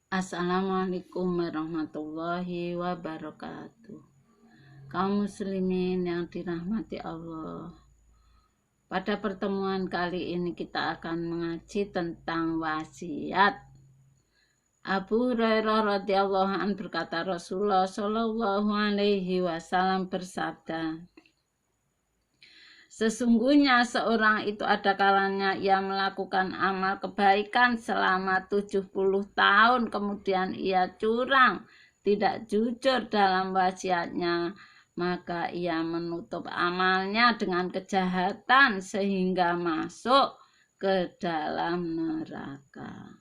Assalamualaikum warahmatullahi wabarakatuh. Kaum muslimin yang dirahmati Allah. Pada pertemuan kali ini kita akan mengaji tentang wasiat. Abu Hurairah radhiyallahu anhu berkata, Rasulullah shallallahu alaihi wasallam bersabda, sesungguhnya seorang itu ada kalanya ia melakukan amal kebaikan selama 70 tahun, kemudian ia curang, tidak jujur dalam wasiatnya, maka ia menutup amalnya dengan kejahatan sehingga masuk ke dalam neraka.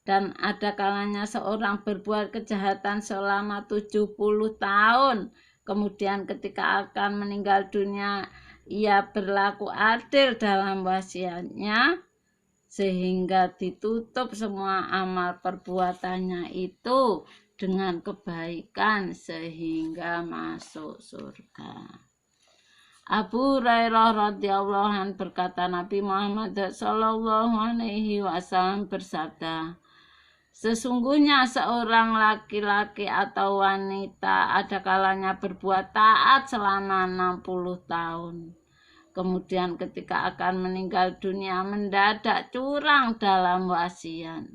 Dan ada kalanya seorang berbuat kejahatan selama 70 tahun, kemudian ketika akan meninggal dunia ia berlaku adil dalam wasiatnya sehingga ditutup semua amal perbuatannya itu dengan kebaikan sehingga masuk surga. Abu Hurairah radhiyallahu anhu berkata, Nabi Muhammad sallallahu alaihi wasallam bersabda, sesungguhnya seorang laki-laki atau wanita ada kalanya berbuat taat selama 60 tahun. Kemudian ketika akan meninggal dunia mendadak curang dalam wasiat,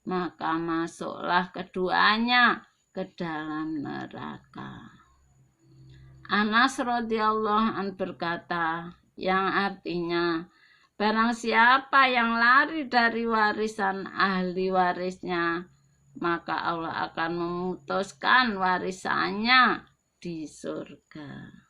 maka masuklah keduanya ke dalam neraka. Anas radhiyallahu anhu berkata, yang artinya, barang siapa yang lari dari warisan ahli warisnya, maka Allah akan memutuskan warisannya di surga.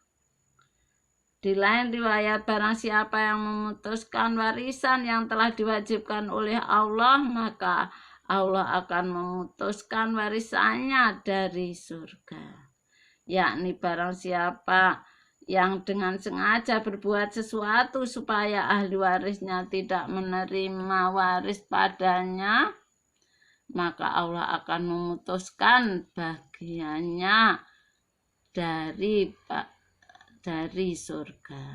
Di lain riwayat, barang siapa yang memutuskan warisan yang telah diwajibkan oleh Allah, maka Allah akan memutuskan warisannya dari surga. Yakni barang siapa yang dengan sengaja berbuat sesuatu supaya ahli warisnya tidak menerima waris padanya, maka Allah akan memutuskan bagiannya dari surga.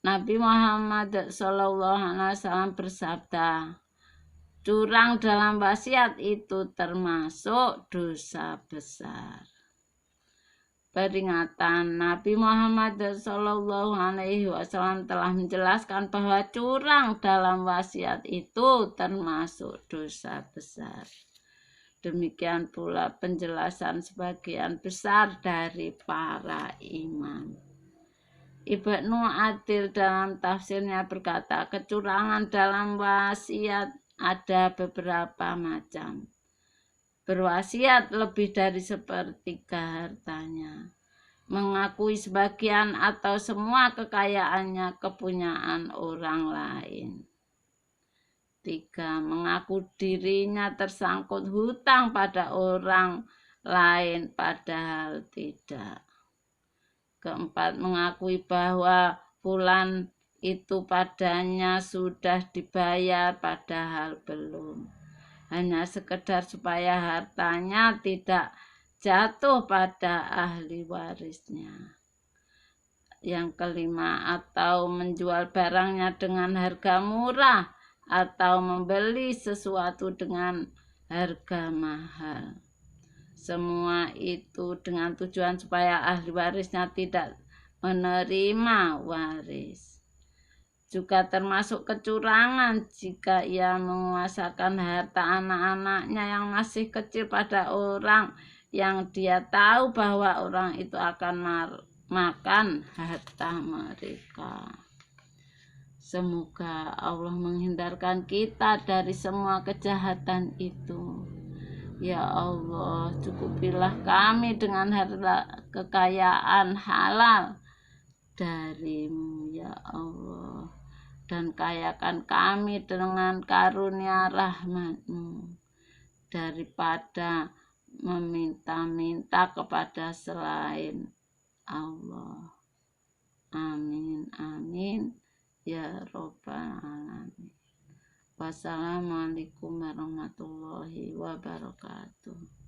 Nabi Muhammad SAW bersabda, curang dalam wasiat itu termasuk dosa besar. Peringatan, Nabi Muhammad SAW telah menjelaskan bahwa curang dalam wasiat itu termasuk dosa besar. Demikian pula penjelasan sebagian besar dari para imam. Ibnu Adil dalam tafsirnya berkata, kecurangan dalam wasiat ada beberapa macam. Berwasiat lebih dari sepertiga hartanya, mengakui sebagian atau semua kekayaannya kepunyaan orang lain. 3. Mengaku dirinya tersangkut hutang pada orang lain padahal tidak. 4. Mengakui bahwa fulan itu padanya sudah dibayar padahal belum, hanya sekedar supaya hartanya tidak jatuh pada ahli warisnya. Yang 5, atau menjual barangnya dengan harga murah atau membeli sesuatu dengan harga mahal. Semua itu dengan tujuan supaya ahli warisnya tidak menerima waris. Juga termasuk kecurangan jika ia menguasakan harta anak-anaknya yang masih kecil pada orang yang dia tahu bahwa orang itu akan makan harta mereka. Semoga Allah menghindarkan kita dari semua kejahatan itu. Ya Allah, cukupilah kami dengan harta kekayaan halal darimu, ya Allah. Dan kayakan kami dengan karunia rahmat-Mu daripada meminta-minta kepada selain Allah. Amin, amin, ya Rabbal Alamin. Wassalamualaikum warahmatullahi wabarakatuh.